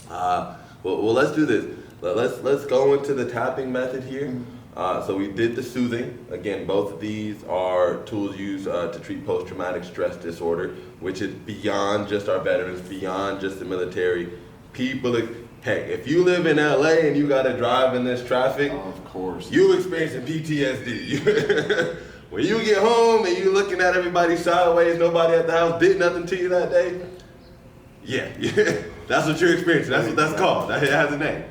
Well, let's do this. Let's go into the tapping method here. So we did the soothing. Again, both of these are tools used to treat post-traumatic stress disorder, which is beyond just our veterans, beyond just the military. People, heck, if you live in LA and you gotta drive in this traffic, of course, you experiencing PTSD. When you get home and you looking at everybody sideways, nobody at the house did nothing to you that day. Yeah, that's what you're experiencing. That's what that's called. It has a name.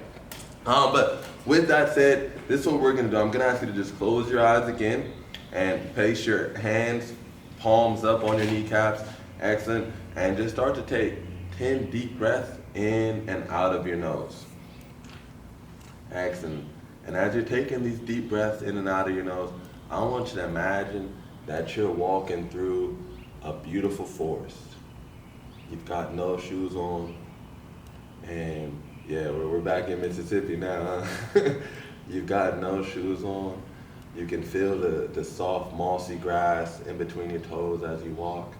But with that said, this is what we're gonna do. I'm gonna ask you to just close your eyes again and place your hands, palms up on your kneecaps. Excellent. And just start to take 10 deep breaths in and out of your nose. Excellent. And as you're taking these deep breaths in and out of your nose, I want you to imagine that you're walking through a beautiful forest. You've got no shoes on, and yeah, we're back in Mississippi now, huh? You've got no shoes on. You can feel the soft, mossy grass in between your toes as you walk.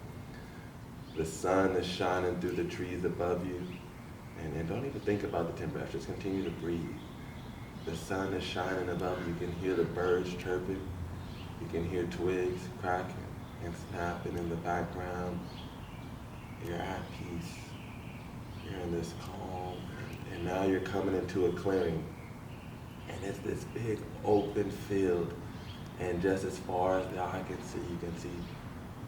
The sun is shining through the trees above you. And don't even think about the temperature, just continue to breathe. The sun is shining above you. You can hear the birds chirping. You can hear twigs cracking and snapping in the background. You're at peace. You're in this calm. And now you're coming into a clearing. And it's this big open field. And just as far as the eye can see, you can see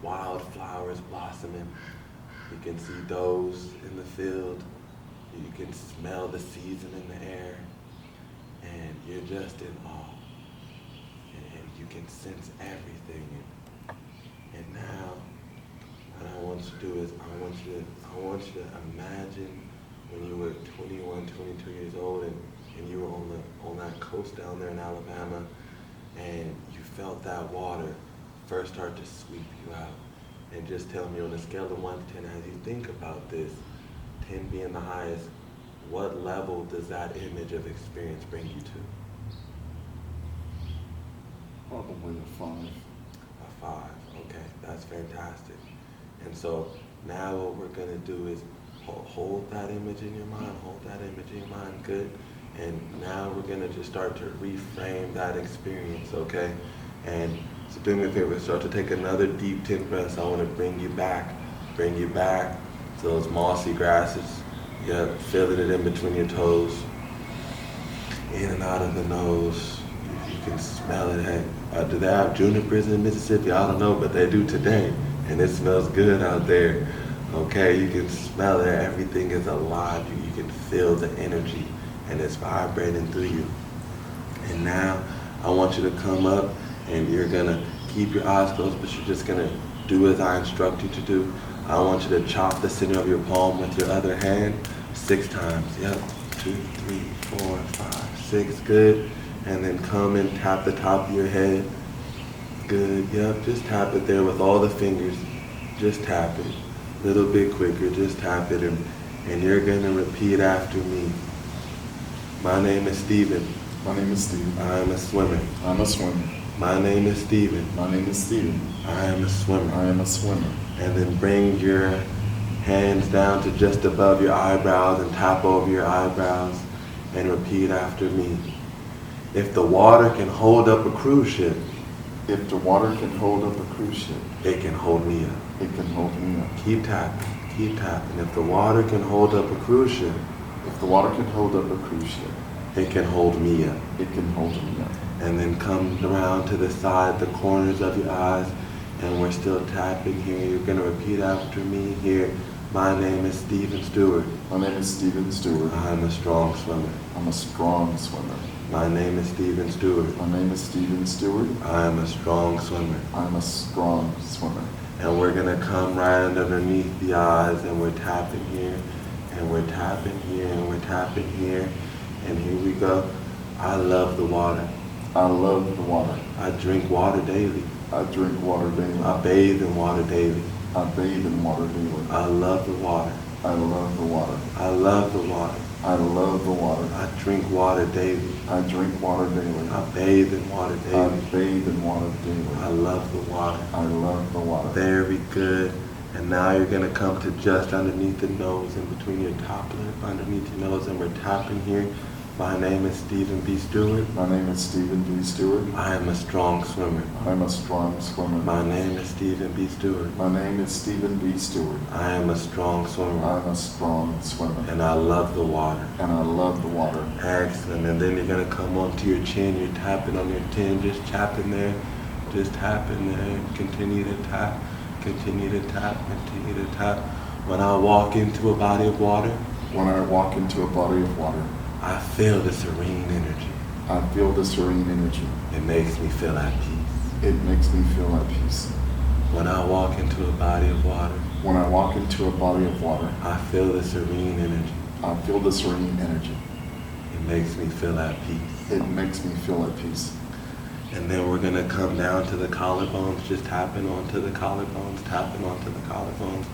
wildflowers blossoming. You can see those in the field. You can smell the season in the air. And you're just in awe. And you can sense everything. And now, what I want you to do is I want you to imagine when you were 21, 22 years old and you were on that coast down there in Alabama, and you felt that water first start to sweep you out. And just tell me on a scale of 1 to 10, as you think about this, 10 being the highest, what level does that image of experience bring you to? Probably a 5. A 5, okay, that's fantastic. And so now what we're gonna do is hold that image in your mind, good. And now we're gonna just start to reframe that experience, okay? And so do me a favor, start to take another deep 10 breaths. I wanna bring you back to those mossy grasses. Yeah, feeling it in between your toes, in and out of the nose. You can smell it. Hey, do they have junipers in Mississippi? I don't know, but they do today. And it smells good out there. Okay, you can smell it. Everything is alive. You can feel the energy, and it's vibrating through you. And now, I want you to come up, and you're gonna keep your eyes closed, but you're just gonna do as I instruct you to do. I want you to chop the center of your palm with your other hand 6 times. Yep, 2, 3, 4, 5, 6, good. And then come and tap the top of your head. Good, yep, just tap it there with all the fingers. Just tap it, a little bit quicker, just tap it. And you're gonna repeat after me. My name is Stephen. My name is Stephen. I am a swimmer. I'm a swimmer. My name is Stephen. My name is Stephen. I am a swimmer. I am a swimmer. And then bring your hands down to just above your eyebrows and tap over your eyebrows and repeat after me. If the water can hold up a cruise ship, if the water can hold up a cruise ship, it can hold me up. It can hold me up. Keep tapping, keep tapping. If the water can hold up a cruise ship, if the water can hold up a cruise ship, it can hold me up. It can hold me up. And then come around to the side, the corners of your eyes, and we're still tapping here. You're gonna repeat after me here. My name is Stephen Steward. My name is Stephen Steward. I'm a strong swimmer. I'm a strong swimmer. My name is Stephen Steward. My name is Stephen Steward. I am a strong swimmer. I'm a strong swimmer. And we're gonna come right underneath the eyes, and we're tapping here, and we're tapping here, and we're tapping here. And here we go. I love the water. I love the water. I drink water daily. I drink water daily. I bathe in water daily. I bathe in water daily. I love the water. I love the water. I love the water. I love the water. I drink water daily. I drink water daily. I bathe in water daily. I bathe in water daily. I love the water. I love the water. Very good. And now you're gonna come to just underneath the nose, in between your top lip, underneath your nose, and we're tapping here. My name is Stephen B. Steward. My name is Stephen B. Steward. I am a strong swimmer. I'm a strong swimmer. My name is Stephen B. Steward. My name is Stephen B. Steward. I am a strong swimmer. I'm a strong swimmer. And I love the water. And I love the water. Excellent. And then you're gonna come onto your chin. You're tapping on your chin, just tapping there, just tapping there. Continue to tap, continue to tap, continue to tap. When I walk into a body of water, When I walk into a body of water, I feel the serene energy. I feel the serene energy. It makes me feel at peace. It makes me feel at peace. When I walk into a body of water, When I walk into a body of water, I feel the serene energy. I feel the serene energy. It makes me feel at peace. It makes me feel at peace. And then we're gonna come down to the collarbones, just tapping onto the collarbones, tapping onto the collarbones,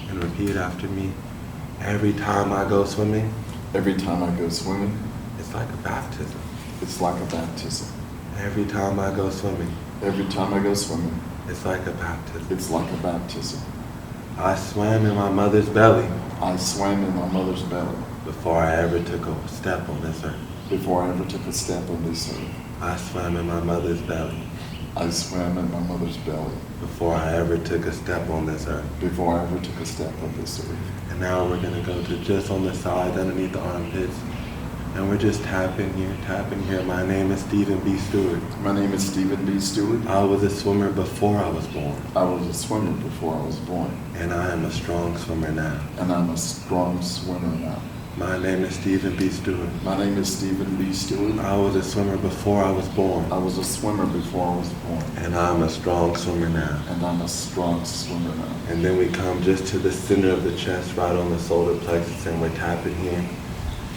and repeat after me. Every time I go swimming, Every time I go swimming, it's like a baptism. it's like a baptism. Every time I go swimming, Every time I go swimming, it's like a baptism. it's like a baptism. I swam in my mother's belly I swam in my mother's belly before I ever took a step on this earth. before I ever took a step on this earth. I swam in my mother's belly I swam in my mother's belly before I ever took a step on this earth. before I ever took a step on this earth. And now we're gonna go to just on the side, underneath the armpits, and we're just tapping here, tapping here. My name is Stephen B. Steward. My name is Stephen B. Steward. I was a swimmer before I was born, I was a swimmer before I was born, and I am a strong swimmer now. and I'm a strong swimmer now. My name is Stephen B. Steward. My name is Stephen B. Steward. I was a swimmer before I was born, I was a swimmer before I was born, and I'm a strong swimmer now. and I'm a strong swimmer now. And then we come just to the center of the chest, right on the solar plexus, and we're tapping here.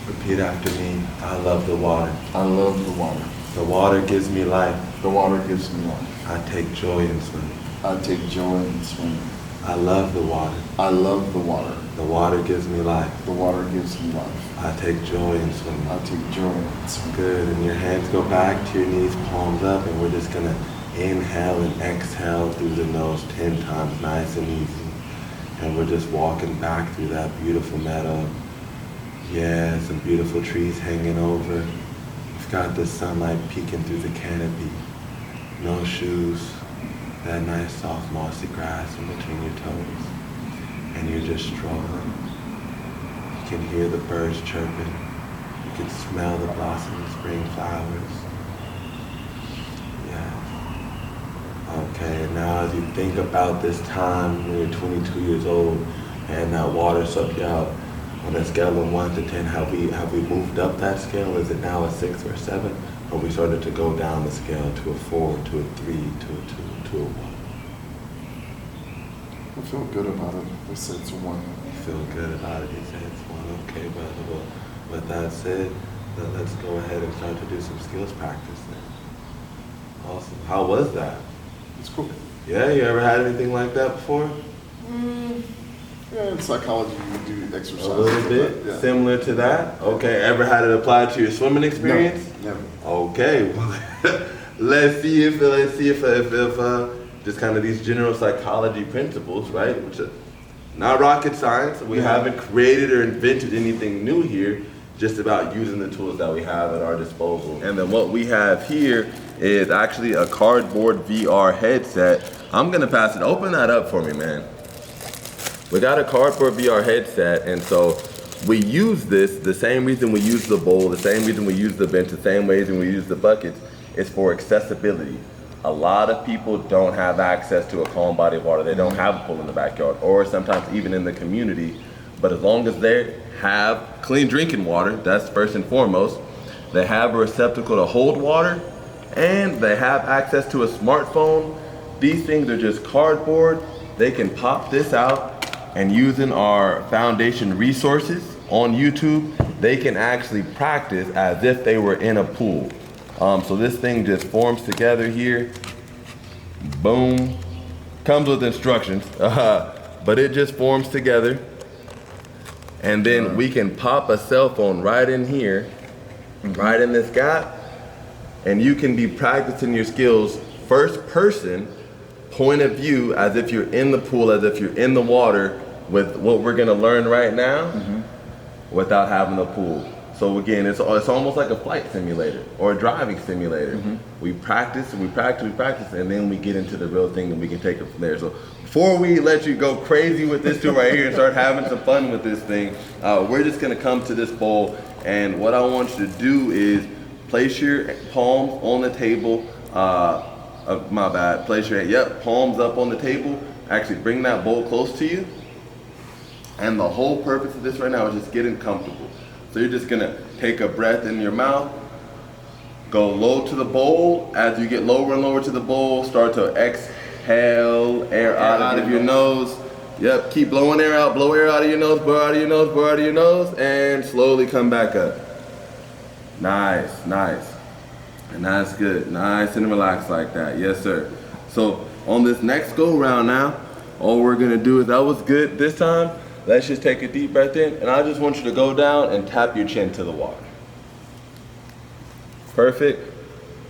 Repeat after me. I love the water. I love the water. The water gives me life. The water gives me life. I take joy in swimming. I take joy in swimming. I love the water. I love the water. The water gives me life. The water gives me life. I take joy in swimming. I take joy in swimming. Good. And your hands go back to your knees, palms up, and we're just gonna inhale and exhale through the nose 10 times, nice and easy. And we're just walking back through that beautiful meadow. Yeah, some beautiful trees hanging over. You've got the sunlight peeking through the canopy. No shoes. That nice soft mossy grass in between your toes. And you're just strolling. You can hear the birds chirping. You can smell the blossoming spring flowers. Yeah. Okay, and now as you think about this time when you're 22 years old and that water sucked you out, on a scale of 1 to 10, have we moved up that scale? Is it now a 6 or a 7? Or we started to go down the scale to a 4, to a 3, to a 2, to a 1? I feel good about it. I said it's a 1. You feel good about it? He said it's 1. Okay, brother. Well, with that said, let's go ahead and start to do some skills practice then. Awesome. How was that? It's cool. Yeah, you ever had anything like that before? Yeah, in psychology you do exercises. A little bit? Yeah. Similar to that? Okay, ever had it applied to your swimming experience? No, never. Okay, well, let's see if just kind of these general psychology principles, right? Which are not rocket science. We haven't created or invented anything new here, just about using the tools that we have at our disposal. And then what we have here is actually a cardboard VR headset. I'm gonna pass it, open that up for me, man. We got a cardboard VR headset, and so we use this, the same reason we use the bowl, the same reason we use the bench, the same reason we use the buckets, is for accessibility. A lot of people don't have access to a calm body of water. They don't have a pool in the backyard, or sometimes even in the community. But as long as they have clean drinking water, that's first and foremost, they have a receptacle to hold water, and they have access to a smartphone. These things are just cardboard. They can pop this out, and using our foundation resources on YouTube, they can actually practice as if they were in a pool. So this thing just forms together here. Boom. Comes with instructions, but it just forms together. And then we can pop a cell phone right in here, right in this gap, and you can be practicing your skills first person, point of view as if you're in the pool, as if you're in the water with what we're gonna learn right now without having a pool. So again, it's almost like a flight simulator or a driving simulator. We practice and we practice, and then we get into the real thing and we can take it from there. So before we let you go crazy with this tool right here and start having some fun with this thing, we're just gonna come to this bowl, and what I want you to do is place your palms on the table. My bad, place your, palms up on the table. Actually bring that bowl close to you. And the whole purpose of this right now is just getting comfortable. So you're just gonna take a breath in your mouth, go low to the bowl. As you get lower and lower to the bowl, start to exhale air out of your nose. Yep, keep blowing air out, blow air out of your nose, blow out of your nose, blow out of your nose, and slowly come back up. Nice. And that's good, nice and relaxed like that, yes sir. So on this next go round now, all we're gonna do is, that was good this time. Let's just take a deep breath in, and I just want you to go down and tap your chin to the water. Perfect,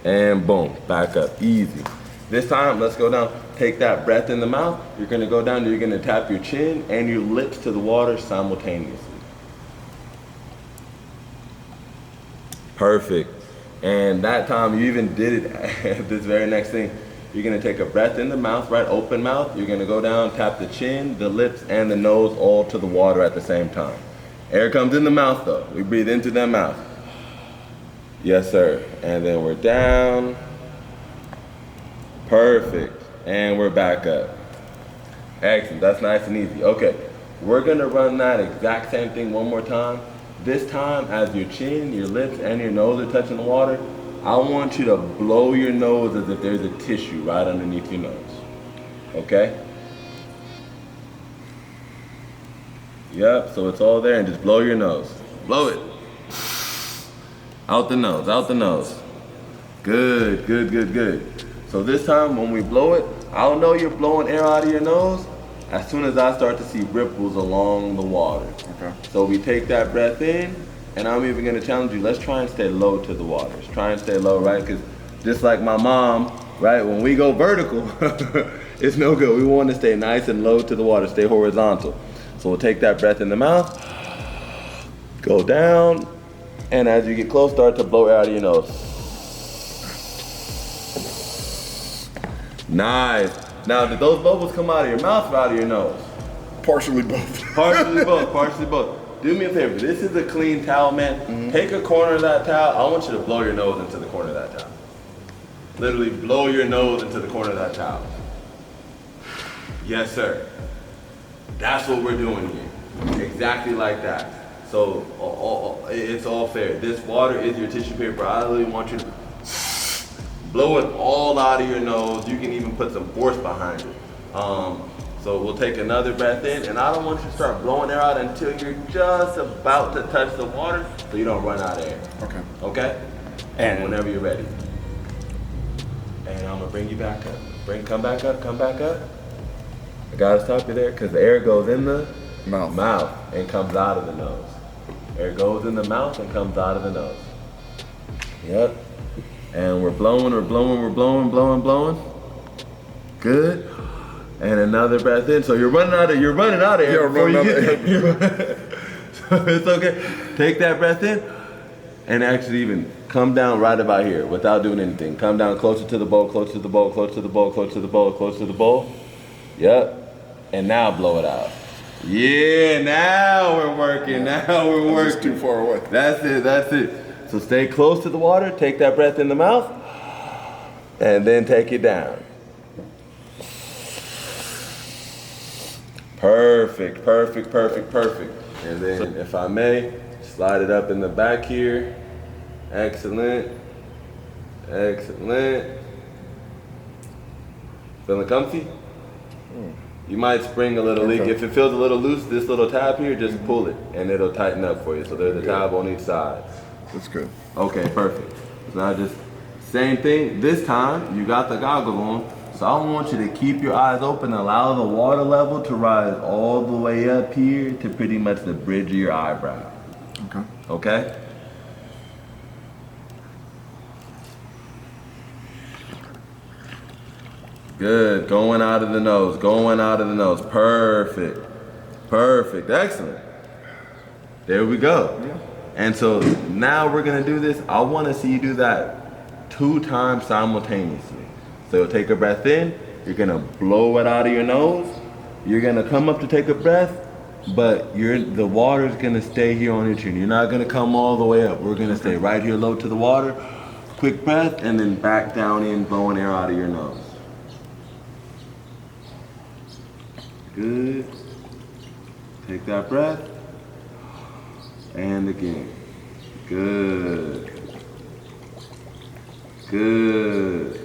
and boom, back up, easy. This time, let's go down, take that breath in the mouth. You're gonna go down, you're gonna tap your chin and your lips to the water simultaneously. Perfect, and that time you even did it, this very next thing. You're gonna take a breath in the mouth, right, open mouth. You're gonna go down, tap the chin, the lips, and the nose all to the water at the same time. Air comes in the mouth though. We breathe into that mouth. Yes, sir. And then we're down. Perfect. And we're back up. Excellent, that's nice and easy. Okay, we're gonna run that exact same thing one more time. This time, as your chin, your lips, and your nose are touching the water, I want you to blow your nose as if there's a tissue right underneath your nose, okay? Yep, so it's all there, and just blow your nose. Blow it. Out the nose, out the nose. Good. So this time, when we blow it, I'll know you're blowing air out of your nose as soon as I start to see ripples along the water. Okay. So we take that breath in, and I'm even gonna challenge you, let's try and stay low to the water. Try and stay low, right? Because just like my mom, right, when we go vertical, it's no good. We want to stay nice and low to the water, stay horizontal. So we'll take that breath in the mouth, go down, and as you get close, start to blow air out of your nose. Nice. Now, did those bubbles come out of your mouth or out of your nose? Partially both. Partially both. Do me a favor, this is a clean towel, man. Take a corner of that towel. I want you to blow your nose into the corner of that towel. Literally blow your nose into the corner of that towel. Yes, sir. That's what we're doing here. Exactly like that. So it's all fair. This water is your tissue paper. I really want you to blow it all out of your nose. You can even put some force behind it. So we'll take another breath in, and I don't want you to start blowing air out until you're just about to touch the water so you don't run out of air. Okay? And whenever you're ready. And I'm gonna bring you back up. Come back up. I gotta stop you there because the air goes in the mouth and comes out of the nose. Air goes in the mouth and comes out of the nose. Yep. And we're blowing. Good. And another breath in. So you're running out of air before you get there. So it's okay. Take that breath in and actually even come down right about here without doing anything. Come down closer to the bowl, closer to the bowl, closer to the bowl, closer to the bowl, closer to the bowl. Yep. And now blow it out. Yeah, now we're working. Just too far away. That's it. So stay close to the water, take that breath in the mouth, and then take it down. Perfect. And then, if I may, slide it up in the back here. Excellent. Feeling comfy? You might spring a little leak. If it feels a little loose, this little tab here, just pull it, and it'll tighten up for you. So there's a tab on each side. That's good. Okay, perfect. So now just same thing. This time, you got the goggles on. So I want you to keep your eyes open, allow the water level to rise all the way up here to pretty much the bridge of your eyebrow. Okay? Good, going out of the nose, going out of the nose. Perfect, perfect, excellent. There we go. Yeah. And so now we're gonna do this. I wanna see you do that 2 times simultaneously. So you'll take a breath in, you're gonna blow it out of your nose, you're gonna come up to take a breath, but the water's gonna stay here on your chin. You're not gonna come all the way up. We're gonna stay right here low to the water. Quick breath, and then back down in, blowing air out of your nose. Good. Take that breath. And again. Good. Good.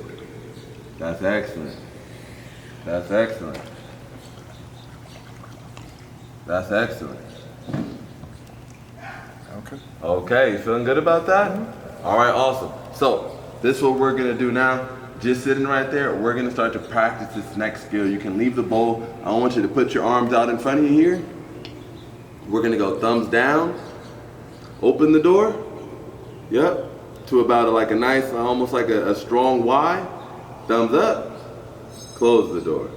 That's excellent. That's excellent. That's excellent. Okay. Okay, you feeling good about that? All right, awesome. So this is what we're gonna do now. Just sitting right there, we're gonna start to practice this next skill. You can leave the bowl. I want you to put your arms out in front of you here. We're gonna go thumbs down, open the door, yep, to about like a nice, almost like a strong Y. Thumbs up, close the door.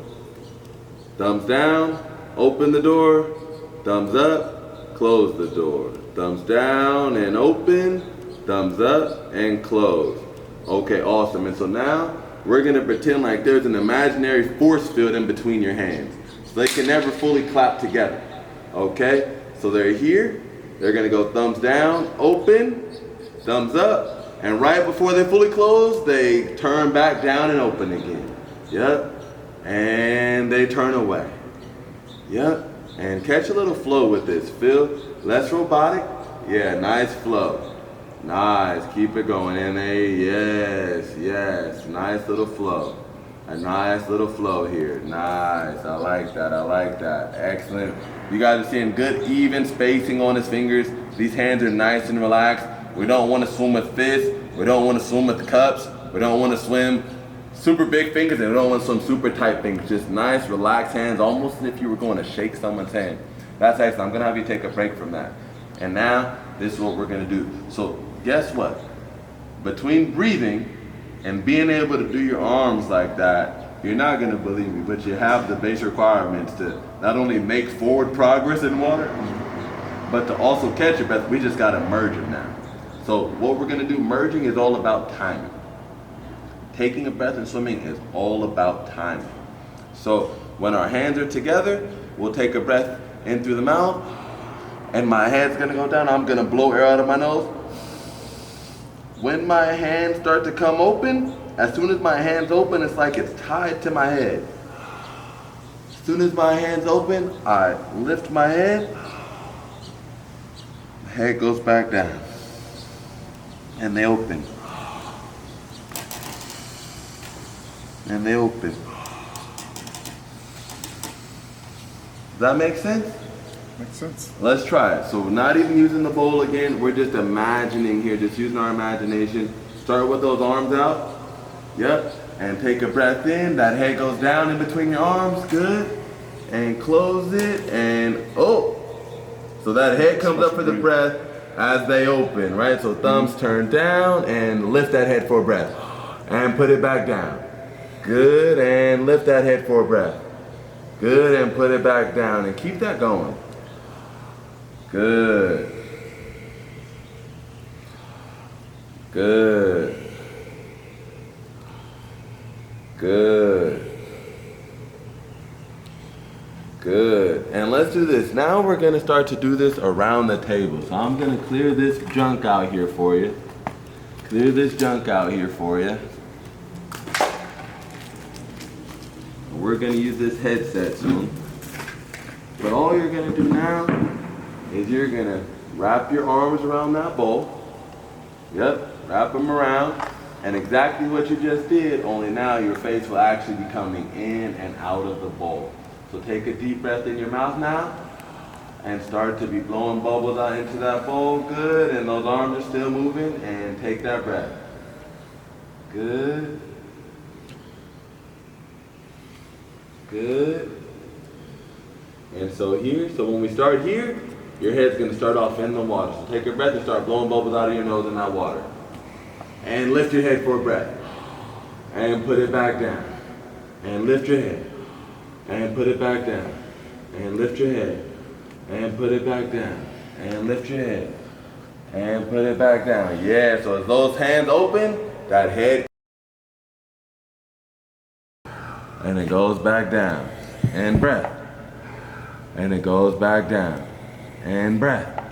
Thumbs down, open the door, thumbs up, close the door. Thumbs down and open, thumbs up and close. Okay, awesome. And so now we're gonna pretend like there's an imaginary force field in between your hands. So they can never fully clap together. Okay, so they're here. They're gonna go thumbs down, open, thumbs up, and right before they fully close, they turn back down and open again. Yep, and they turn away. Yep, and catch a little flow with this. Feel less robotic. Yeah, nice flow. Nice, keep it going. And yes, nice little flow. A nice little flow here. Nice, I like that. Excellent. You guys are seeing good even spacing on his fingers. These hands are nice and relaxed. We don't want to swim with fists. We don't want to swim with cups. We don't want to swim super big fingers, and we don't want to swim super tight fingers. Just nice, relaxed hands, almost as if you were going to shake someone's hand. That's excellent. I'm going to have you take a break from that. And now, this is what we're going to do. So, guess what? Between breathing and being able to do your arms like that, you're not going to believe me, but you have the base requirements to not only make forward progress in water, but to also catch your breath. We just got to merge them now. So what we're going to do, merging is all about timing. Taking a breath in swimming is all about timing. So when our hands are together, we'll take a breath in through the mouth, and my head's going to go down. I'm going to blow air out of my nose. When my hands start to come open, as soon as my hands open, it's like it's tied to my head. As soon as my hands open, I lift my head. The head goes back down. And they open. And they open. Does that make sense? Makes sense. Let's try it. So we're not even using the bowl again. We're just imagining here, just using our imagination. Start with those arms out. Yep. And take a breath in. That head goes down in between your arms. Good. And close it. And oh. So that head comes up for the breath as they open, right? So thumbs turn down and lift that head for a breath. And put it back down. Good. And lift that head for a breath. Good. And put it back down. And keep that going. Good. Good. Good. Good. And let's do this. Now we're going to start to do this around the table. So I'm going to clear this junk out here for you. Clear this junk out here for you. We're going to use this headset soon. But all you're going to do now is you're going to wrap your arms around that bowl. Yep, wrap them around. And exactly what you just did, only now your face will actually be coming in and out of the bowl. So take a deep breath in your mouth now and start to be blowing bubbles out into that bowl. Good, and those arms are still moving, and take that breath. Good. Good. And so when we start here, your head's gonna start off in the water. So take a breath and start blowing bubbles out of your nose in that water. And lift your head for a breath. And put it back down. and lift your head, and put it back down, and lift your head, and put it back down, and lift your head, and put it back down. Yeah, so as those hands open, that head, and it goes back down, and breath, and it goes back down, and breath.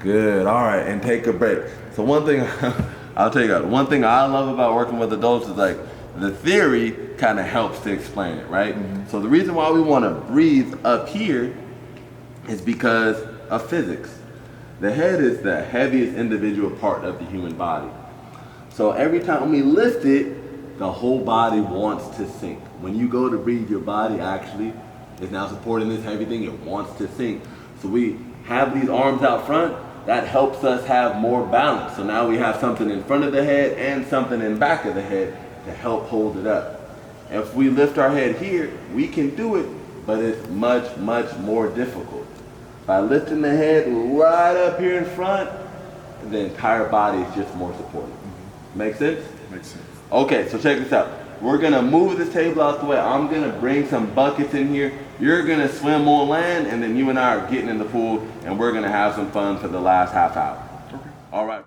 Good, all right, and take a break. So one thing, I'll tell you guys, one thing I love about working with adults is like, the theory kind of helps to explain it, right? So the reason why we want to breathe up here is because of physics. The head is the heaviest individual part of the human body. So every time we lift it, the whole body wants to sink. When you go to breathe, your body actually is now supporting this heavy thing. It wants to sink. So we have these arms out front. That helps us have more balance. So now we have something in front of the head and something in back of the head to help hold it up. If we lift our head here, we can do it, but it's much, much more difficult. By lifting the head right up here in front, the entire body is just more supported. Make sense? Makes sense. Okay, so check this out. We're gonna move this table out the way. I'm gonna bring some buckets in here. You're gonna swim on land, and then you and I are getting in the pool, and we're gonna have some fun for the last half hour. Okay. All right.